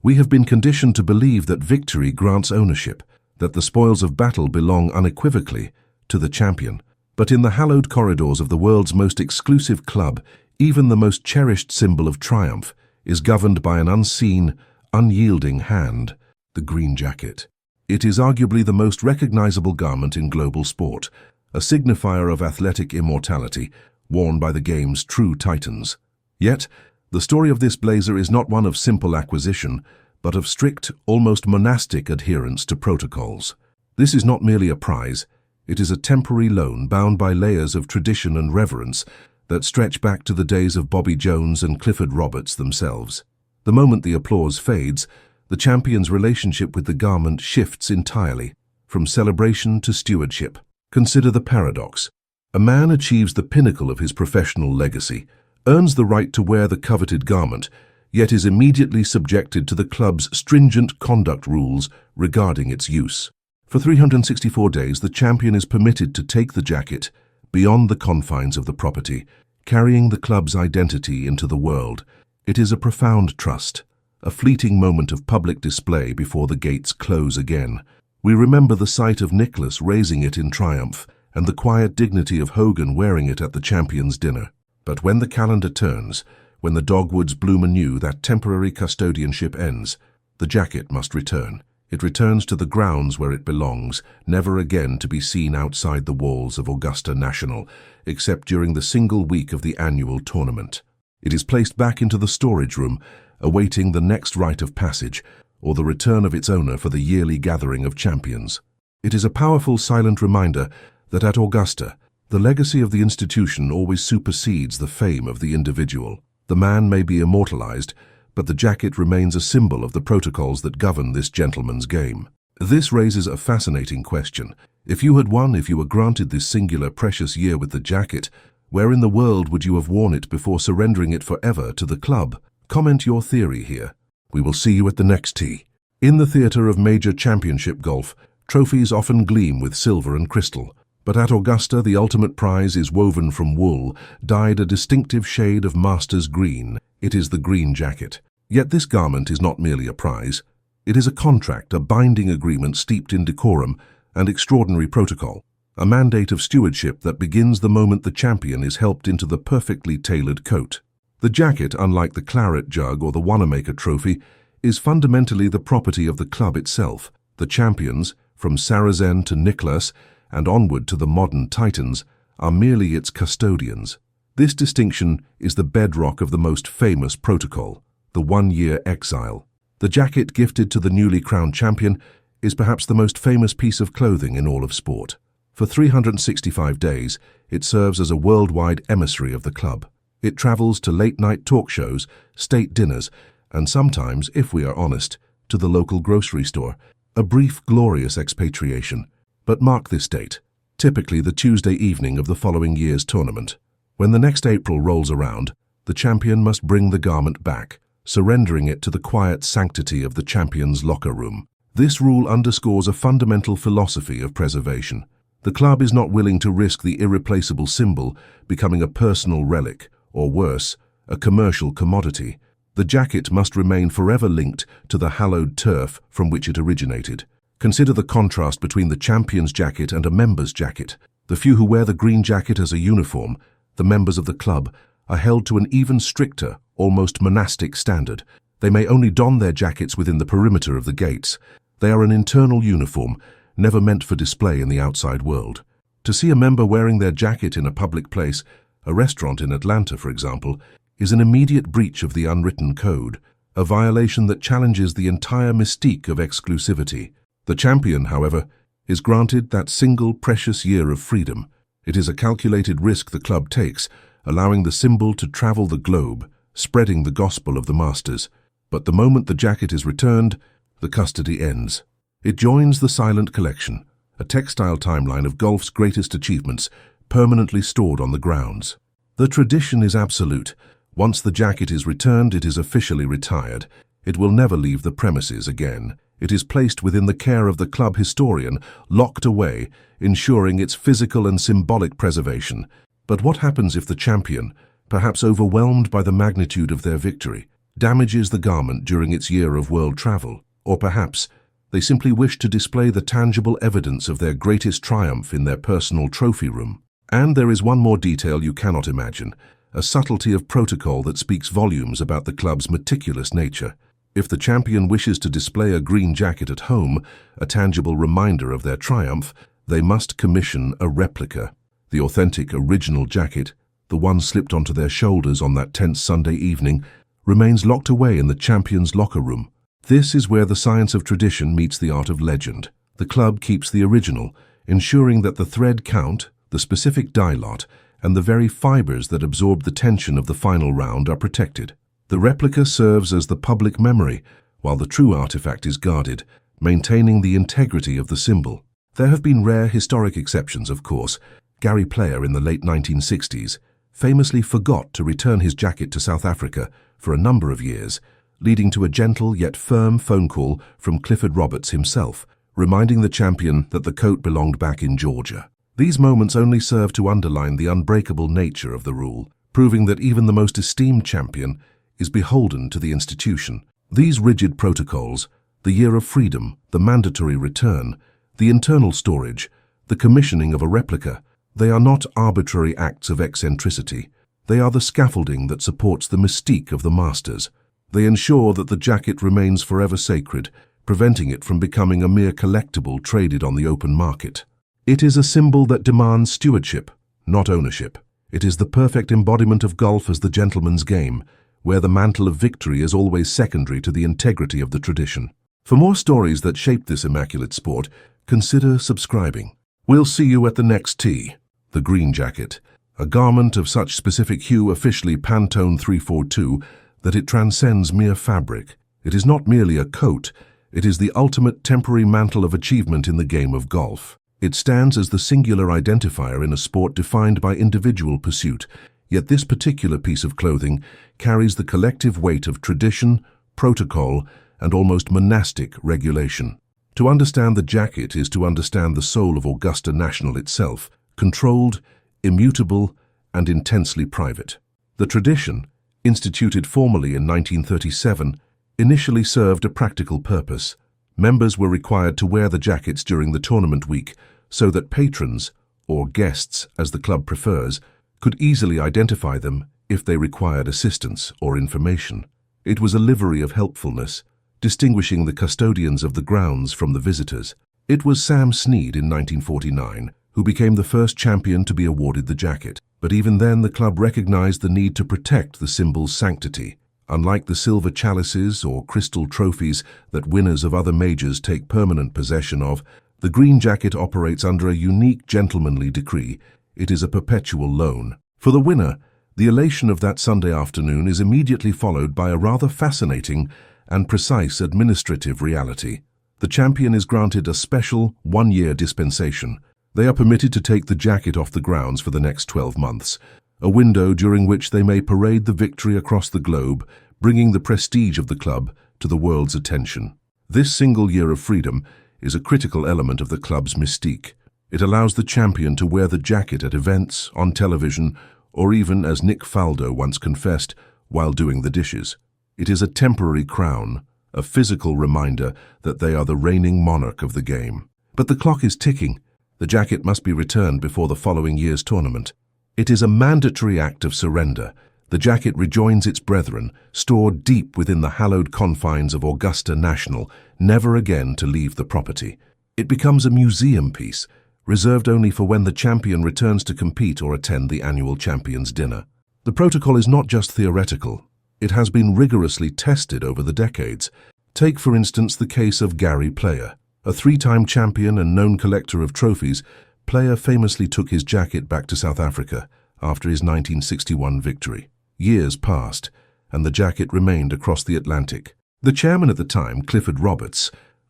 We have been conditioned to believe that victory grants ownership, that the spoils of battle belong unequivocally to the champion. But in the hallowed corridors of the world's most exclusive club, even the most cherished symbol of triumph is governed by an unseen, unyielding hand, the green jacket. It is arguably the most recognizable garment in global sport, a signifier of athletic immortality, worn by the game's true titans. Yet, the story of this blazer is not one of simple acquisition, but of strict, almost monastic adherence to protocols. This is not merely a prize, it is a temporary loan bound by layers of tradition and reverence that stretch back to the days of Bobby Jones and Clifford Roberts themselves. The moment the applause fades, the champion's relationship with the garment shifts entirely, from celebration to stewardship. Consider the paradox. A man achieves the pinnacle of his professional legacy, earns the right to wear the coveted garment, yet is immediately subjected to the club's stringent conduct rules regarding its use. For 364 days, the champion is permitted to take the jacket beyond the confines of the property, carrying the club's identity into the world. It is a profound trust, a fleeting moment of public display before the gates close again. We remember the sight of Nicklaus raising it in triumph and the quiet dignity of Hogan wearing it at the champion's dinner. But when the calendar turns, when the dogwoods bloom anew, that temporary custodianship ends. The jacket must return. It returns to the grounds where it belongs, never again to be seen outside the walls of Augusta National, except during the single week of the annual tournament. It is placed back into the storage room, awaiting the next rite of passage, or the return of its owner for the yearly gathering of champions. It is a powerful silent reminder that at Augusta, the legacy of the institution always supersedes the fame of the individual. The man may be immortalized, but the jacket remains a symbol of the protocols that govern this gentleman's game. This raises a fascinating question. If you had won, if you were granted this singular precious year with the jacket, where in the world would you have worn it before surrendering it forever to the club? Comment your theory here. We will see you at the next tee. In the theater of major championship golf, trophies often gleam with silver and crystal. But at Augusta, the ultimate prize is woven from wool, dyed a distinctive shade of master's green. It is the green jacket. Yet this garment is not merely a prize. It is a contract, a binding agreement steeped in decorum and extraordinary protocol, a mandate of stewardship that begins the moment the champion is helped into the perfectly tailored coat. The jacket, unlike the claret jug or the Wanamaker trophy, is fundamentally the property of the club itself. The champions, from Saracen to Nicklaus, and onward to the modern titans, are merely its custodians. This distinction is the bedrock of the most famous protocol, the one-year exile. The jacket gifted to the newly crowned champion is perhaps the most famous piece of clothing in all of sport. For 365 days, it serves as a worldwide emissary of the club. It travels to late-night talk shows, state dinners, and sometimes, if we are honest, to the local grocery store. A brief, glorious expatriation. But mark this date, typically the Tuesday evening of the following year's tournament. When the next April rolls around, the champion must bring the garment back, surrendering it to the quiet sanctity of the champion's locker room. This rule underscores a fundamental philosophy of preservation. The club is not willing to risk the irreplaceable symbol becoming a personal relic, or worse, a commercial commodity. The jacket must remain forever linked to the hallowed turf from which it originated. Consider the contrast between the champion's jacket and a member's jacket. The few who wear the green jacket as a uniform, the members of the club, are held to an even stricter, almost monastic standard. They may only don their jackets within the perimeter of the gates. They are an internal uniform, never meant for display in the outside world. To see a member wearing their jacket in a public place, a restaurant in Atlanta, for example, is an immediate breach of the unwritten code, a violation that challenges the entire mystique of exclusivity. The champion, however, is granted that single precious year of freedom. It is a calculated risk the club takes, allowing the symbol to travel the globe, spreading the gospel of the masters. But the moment the jacket is returned, the custody ends. It joins the silent collection, a textile timeline of golf's greatest achievements, permanently stored on the grounds. The tradition is absolute. Once the jacket is returned, it is officially retired. It will never leave the premises again. It is placed within the care of the club historian, locked away, ensuring its physical and symbolic preservation. But what happens if the champion, perhaps overwhelmed by the magnitude of their victory, damages the garment during its year of world travel, or perhaps they simply wish to display the tangible evidence of their greatest triumph in their personal trophy room. And there is one more detail you cannot imagine, a subtlety of protocol that speaks volumes about the club's meticulous nature. If the champion wishes to display a green jacket at home, a tangible reminder of their triumph, they must commission a replica. The authentic original jacket, the one slipped onto their shoulders on that tense Sunday evening, remains locked away in the champion's locker room. This is where the science of tradition meets the art of legend. The club keeps the original, ensuring that the thread count, the specific dye lot, and the very fibers that absorb the tension of the final round are protected. The replica serves as the public memory, while the true artifact is guarded, maintaining the integrity of the symbol. There have been rare historic exceptions, of course. Gary Player in the late 1960s famously forgot to return his jacket to South Africa for a number of years, leading to a gentle yet firm phone call from Clifford himself, reminding the champion that the coat belonged back in Georgia. These moments only serve to underline the unbreakable nature of the rule, proving that even the most esteemed champion is beholden to the institution. These rigid protocols, the year of freedom, the mandatory return, the internal storage, the commissioning of a replica, they are not arbitrary acts of eccentricity. They are the scaffolding that supports the mystique of the masters. They ensure that the jacket remains forever sacred, preventing it from becoming a mere collectible traded on the open market. It is a symbol that demands stewardship, not ownership. It is the perfect embodiment of golf as the gentleman's game, where the mantle of victory is always secondary to the integrity of the tradition. For more stories that shape this immaculate sport, consider subscribing. We'll see you at the next tee. The green jacket, a garment of such specific hue, officially Pantone 342, that it transcends mere fabric. It is not merely a coat, it is the ultimate temporary mantle of achievement in the game of golf. It stands as the singular identifier in a sport defined by individual pursuit, yet this particular piece of clothing carries the collective weight of tradition, protocol, and almost monastic regulation. To understand the jacket is to understand the soul of Augusta National itself, controlled, immutable, and intensely private. The tradition, instituted formally in 1937, initially served a practical purpose. Members were required to wear the jackets during the tournament week so that patrons, or guests as the club prefers, could easily identify them if they required assistance or information. It was a livery of helpfulness, distinguishing the custodians of the grounds from the visitors. It was Sam Snead in 1949 who became the first champion to be awarded the jacket. But even then, the club recognized the need to protect the symbol's sanctity. Unlike the silver chalices or crystal trophies that winners of other majors take permanent possession of, the green jacket operates under a unique gentlemanly decree. It is a perpetual loan. For the winner, the elation of that Sunday afternoon is immediately followed by a rather fascinating and precise administrative reality. The champion is granted a special one-year dispensation. They are permitted to take the jacket off the grounds for the next 12 months, a window during which they may parade the victory across the globe, bringing the prestige of the club to the world's attention. This single year of freedom is a critical element of the club's mystique. It allows the champion to wear the jacket at events, on television, or even, as Nick Faldo once confessed, while doing the dishes. It is a temporary crown, a physical reminder that they are the reigning monarch of the game. But the clock is ticking. The jacket must be returned before the following year's tournament. It is a mandatory act of surrender. The jacket rejoins its brethren, stored deep within the hallowed confines of Augusta National, never again to leave the property. It becomes a museum piece, reserved only for when the champion returns to compete or attend the annual champions' dinner. The protocol is not just theoretical. It has been rigorously tested over the decades. Take, for instance, the case of Gary Player. A three-time champion and known collector of trophies, Player famously took his jacket back to South Africa after his 1961 victory. Years passed, and the jacket remained across the Atlantic. The chairman at the time, Clifford,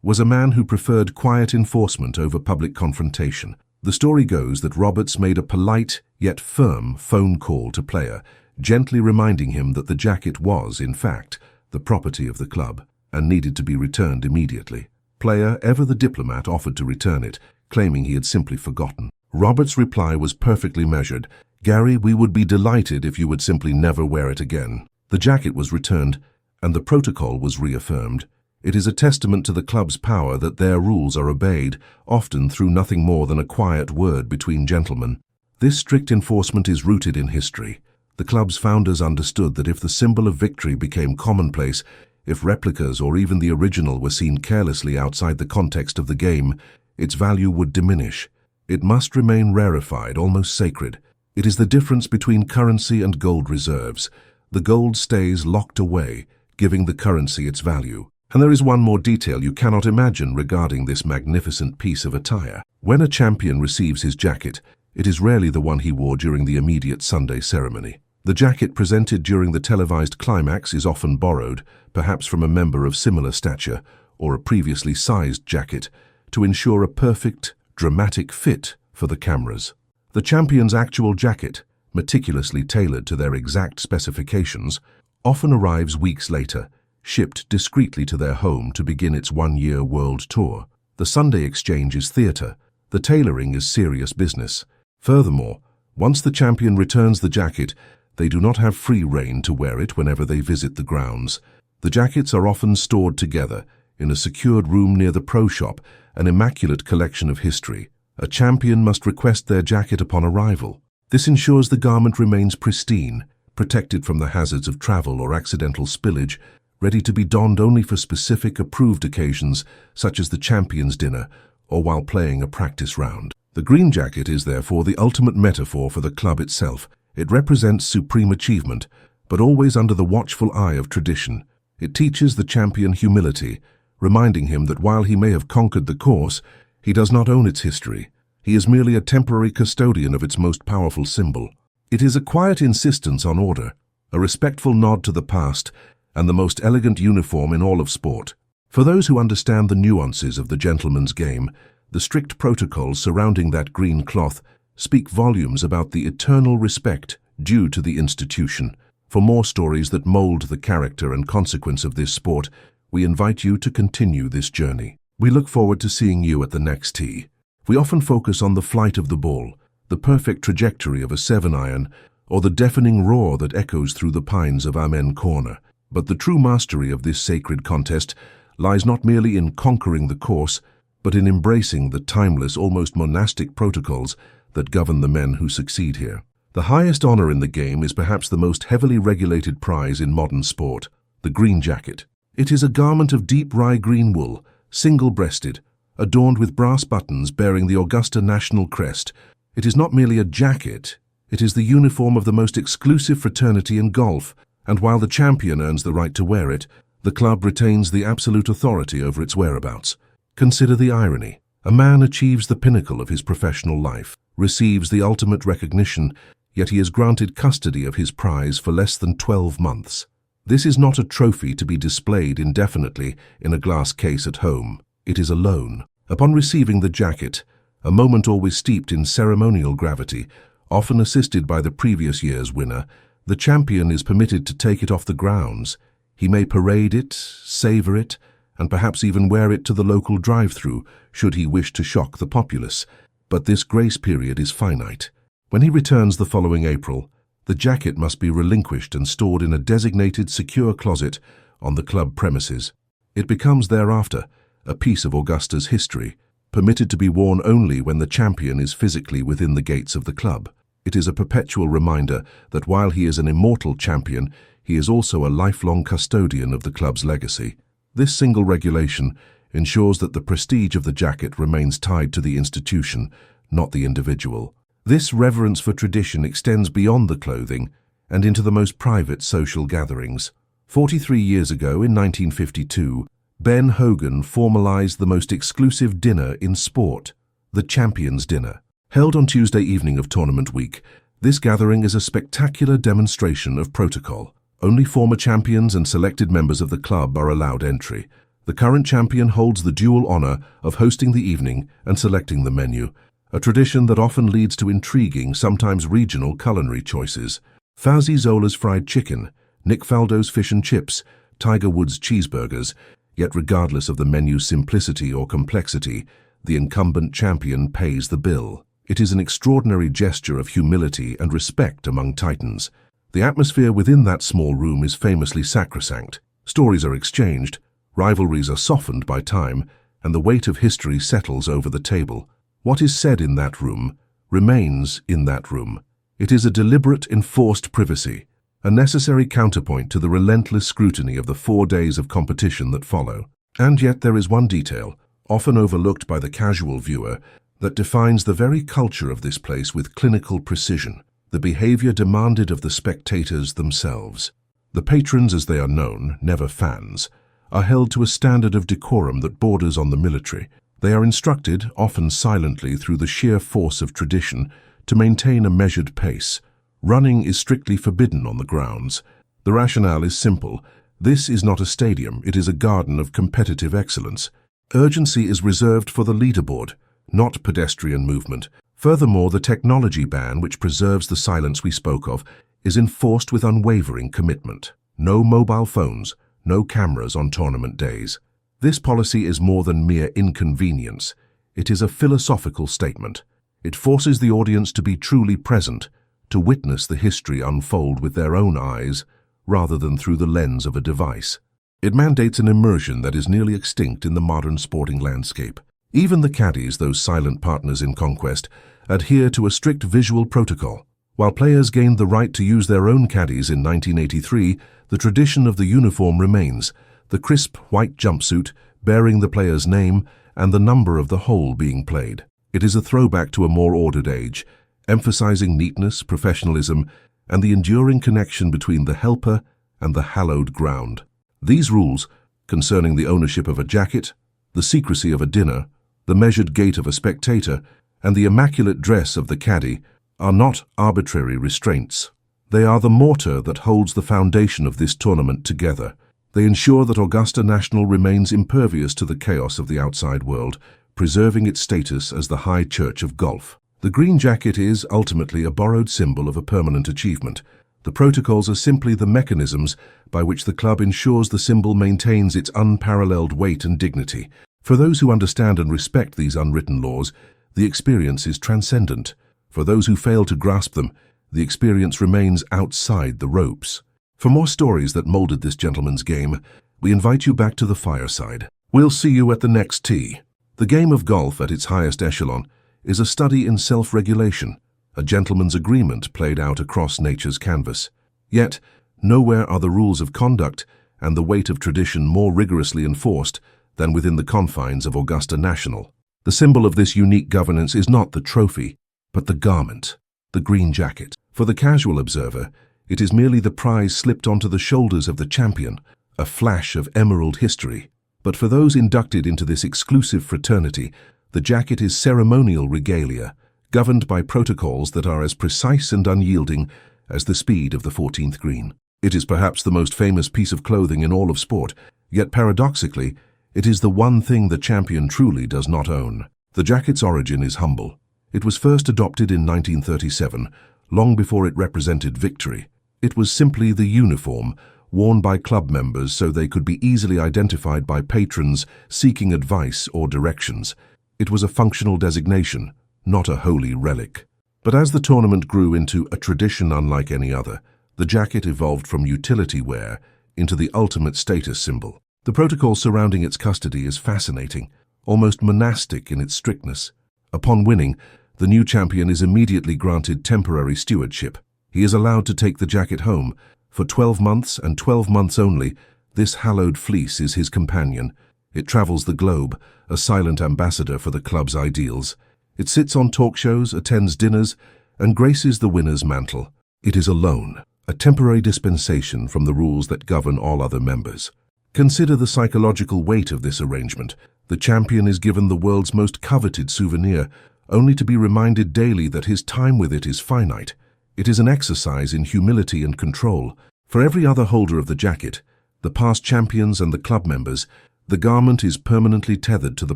was a man who preferred quiet enforcement over public confrontation. The story goes that Roberts made a polite yet firm phone call to Player, gently reminding him that the jacket was, in fact, the property of the club and needed to be returned immediately. Player, ever the diplomat, offered to return it, claiming he had simply forgotten. Roberts' reply was perfectly measured. "Gary, we would be delighted if you would simply never wear it again." The jacket was returned, and the protocol was reaffirmed. It is a testament to the club's power that their rules are obeyed, often through nothing more than a quiet word between gentlemen. This strict enforcement is rooted in history. The club's founders understood that if the symbol of victory became commonplace, if replicas or even the original were seen carelessly outside the context of the game, its value would diminish. It must remain rarefied, almost sacred. It is the difference between currency and gold reserves. The gold stays locked away, giving the currency its value. And there is one more detail you cannot imagine regarding this magnificent piece of attire. When a champion receives his jacket, it is rarely the one he wore during the immediate Sunday ceremony. The jacket presented during the televised climax is often borrowed, perhaps from a member of similar stature, or a previously sized jacket, to ensure a perfect, dramatic fit for the cameras. The champion's actual jacket, meticulously tailored to their exact specifications, often arrives weeks later, shipped discreetly to their home to begin its one-year world tour. The Sunday exchange is theatre. The tailoring is serious business. Furthermore, once the champion returns the jacket, they do not have free rein to wear it whenever they visit the grounds. The jackets are often stored together in a secured room near the pro shop, an immaculate collection of history. A champion must request their jacket upon arrival. This ensures the garment remains pristine, protected from the hazards of travel or accidental spillage, ready to be donned only for specific approved occasions such as the champion's dinner or while playing a practice round. The green jacket is therefore the ultimate metaphor for the club itself. It represents supreme achievement, but always under the watchful eye of tradition. It teaches the champion humility, reminding him that while he may have conquered the course, he does not own its history. He is merely a temporary custodian of its most powerful symbol. It is a quiet insistence on order, a respectful nod to the past, and the most elegant uniform in all of sport. For those who understand the nuances of the gentleman's game, the strict protocols surrounding that green cloth speak volumes about the eternal respect due to the institution. For more stories that mold the character and consequence of this sport, we invite you to continue this journey. We look forward to seeing you at the next tee. We often focus on the flight of the ball, the perfect trajectory of a 7-iron, or the deafening roar that echoes through the pines of Amen Corner. But the true mastery of this sacred contest lies not merely in conquering the course, but in embracing the timeless, almost monastic protocols that govern the men who succeed here. The highest honor in the game is perhaps the most heavily regulated prize in modern sport, the green jacket. It is a garment of deep rye green wool, single-breasted, adorned with brass buttons bearing the Augusta National crest. It is not merely a jacket, it is the uniform of the most exclusive fraternity in golf, and while the champion earns the right to wear it, the club retains the absolute authority over its whereabouts. Consider the irony. A man achieves the pinnacle of his professional life, receives the ultimate recognition, yet he is granted custody of his prize for less than 12 months. This is not a trophy to be displayed indefinitely in a glass case at home. It is a loan. Upon receiving the jacket, a moment always steeped in ceremonial gravity, often assisted by the previous year's winner, the champion is permitted to take it off the grounds. He may parade it, savor it, and perhaps even wear it to the local drive-through, should he wish to shock the populace. But this grace period is finite. When he returns the following April, the jacket must be relinquished and stored in a designated secure closet on the club premises. It becomes thereafter a piece of Augusta's history, permitted to be worn only when the champion is physically within the gates of the club. It is a perpetual reminder that while he is an immortal champion, he is also a lifelong custodian of the club's legacy. This single regulation ensures that the prestige of the jacket remains tied to the institution, not the individual. This reverence for tradition extends beyond the clothing and into the most private social gatherings. 43 years ago, in 1952, Ben Hogan formalized the most exclusive dinner in sport, the Champions Dinner. Held on Tuesday evening of tournament week, this gathering is a spectacular demonstration of protocol. Only former champions and selected members of the club are allowed entry. The current champion holds the dual honor of hosting the evening and selecting the menu, a tradition that often leads to intriguing, sometimes regional culinary choices. Fauzi Zola's fried chicken, Nick Faldo's fish and chips, Tiger Woods' cheeseburgers, yet regardless of the menu's simplicity or complexity, the incumbent champion pays the bill. It is an extraordinary gesture of humility and respect among titans. The atmosphere within that small room is famously sacrosanct. Stories are exchanged, rivalries are softened by time, and the weight of history settles over the table. What is said in that room remains in that room. It is a deliberate, enforced privacy, a necessary counterpoint to the relentless scrutiny of the 4 days of competition that follow. And yet there is one detail, often overlooked by the casual viewer, that defines the very culture of this place with clinical precision: the behavior demanded of the spectators themselves. The patrons, as they are known, never fans, are held to a standard of decorum that borders on the military. They are instructed, often silently through the sheer force of tradition, to maintain a measured pace. Running is strictly forbidden on the grounds. The rationale is simple. This is not a stadium, it is a garden of competitive excellence. Urgency is reserved for the leaderboard, not pedestrian movement. Furthermore, the technology ban, which preserves the silence we spoke of, is enforced with unwavering commitment. No mobile phones, no cameras on tournament days. This policy is more than mere inconvenience. It is a philosophical statement. It forces the audience to be truly present, to witness the history unfold with their own eyes, rather than through the lens of a device. It mandates an immersion that is nearly extinct in the modern sporting landscape. Even the caddies, those silent partners in conquest, adhere to a strict visual protocol. While players gained the right to use their own caddies in 1983, the tradition of the uniform remains, the crisp white jumpsuit bearing the player's name and the number of the hole being played. It is a throwback to a more ordered age, emphasizing neatness, professionalism, and the enduring connection between the helper and the hallowed ground. These rules, concerning the ownership of a jacket, the secrecy of a dinner, the measured gait of a spectator, and the immaculate dress of the caddy, are not arbitrary restraints. They are the mortar that holds the foundation of this tournament together. They ensure that Augusta National remains impervious to the chaos of the outside world, preserving its status as the high church of golf. The green jacket is, ultimately, a borrowed symbol of a permanent achievement. The protocols are simply the mechanisms by which the club ensures the symbol maintains its unparalleled weight and dignity. For those who understand and respect these unwritten laws, the experience is transcendent. For those who fail to grasp them, the experience remains outside the ropes. For more stories that molded this gentleman's game, we invite you back to the fireside. We'll see you at the next tee. The game of golf at its highest echelon is a study in self-regulation, a gentleman's agreement played out across nature's canvas. Yet, nowhere are the rules of conduct and the weight of tradition more rigorously enforced than within the confines of Augusta National. The symbol of this unique governance is not the trophy, but the garment, the green jacket. For the casual observer, it is merely the prize slipped onto the shoulders of the champion, a flash of emerald history. But for those inducted into this exclusive fraternity, the jacket is ceremonial regalia, governed by protocols that are as precise and unyielding as the speed of the 14th green. It is perhaps the most famous piece of clothing in all of sport, yet paradoxically, it is the one thing the champion truly does not own. The jacket's origin is humble. It was first adopted in 1937, long before it represented victory. It was simply the uniform, worn by club members so they could be easily identified by patrons seeking advice or directions. It was a functional designation, not a holy relic. But as the tournament grew into a tradition unlike any other, the jacket evolved from utility wear into the ultimate status symbol. The protocol surrounding its custody is fascinating, almost monastic in its strictness. Upon winning, the new champion is immediately granted temporary stewardship. He is allowed to take the jacket home. For 12 months and 12 months only, this hallowed fleece is his companion. It travels the globe, a silent ambassador for the club's ideals. It sits on talk shows, attends dinners, and graces the winner's mantle. It is a loan, a temporary dispensation from the rules that govern all other members. Consider the psychological weight of this arrangement. The champion is given the world's most coveted souvenir, only to be reminded daily that his time with it is finite. It is an exercise in humility and control. For every other holder of the jacket, the past champions and the club members, the garment is permanently tethered to the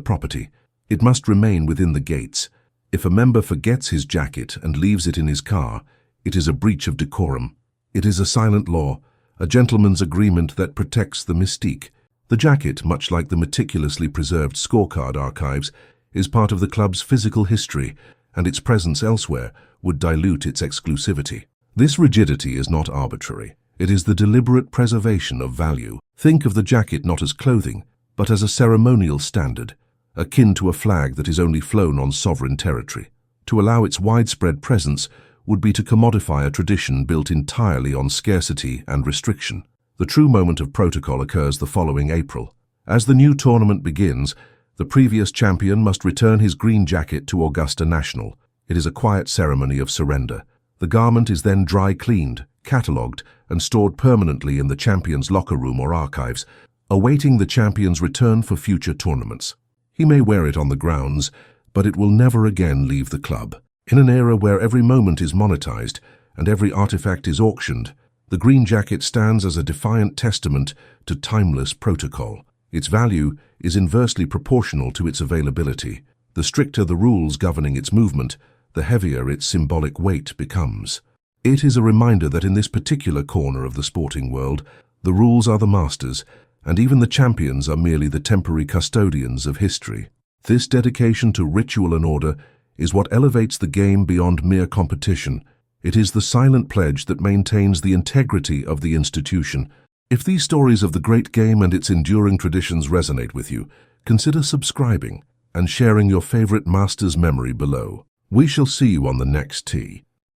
property. It must remain within the gates. If a member forgets his jacket and leaves it in his car, it is a breach of decorum. It is a silent law, a gentleman's agreement that protects the mystique. The jacket, much like the meticulously preserved scorecard archives, is part of the club's physical history, and its presence elsewhere would dilute its exclusivity. This rigidity is not arbitrary. It is the deliberate preservation of value. Think of the jacket not as clothing, but as a ceremonial standard, akin to a flag that is only flown on sovereign territory. To allow its widespread presence would be to commodify a tradition built entirely on scarcity and restriction. The true moment of protocol occurs the following April. As the new tournament begins, the previous champion must return his green jacket to Augusta National. It is a quiet ceremony of surrender. The garment is then dry cleaned, catalogued, and stored permanently in the champion's locker room or archives, awaiting the champion's return for future tournaments. He may wear it on the grounds, but it will never again leave the club. In an era where every moment is monetized and every artifact is auctioned, the green jacket stands as a defiant testament to timeless protocol. Its value is inversely proportional to its availability. The stricter the rules governing its movement, the heavier its symbolic weight becomes. It is a reminder that in this particular corner of the sporting world, the rules are the masters, and even the champions are merely the temporary custodians of history. This dedication to ritual and order is what elevates the game beyond mere competition. It is the silent pledge that maintains the integrity of the institution. If these stories of the great game and its enduring traditions resonate with you, consider subscribing and sharing your favorite master's memory below. We shall see you on the next tee.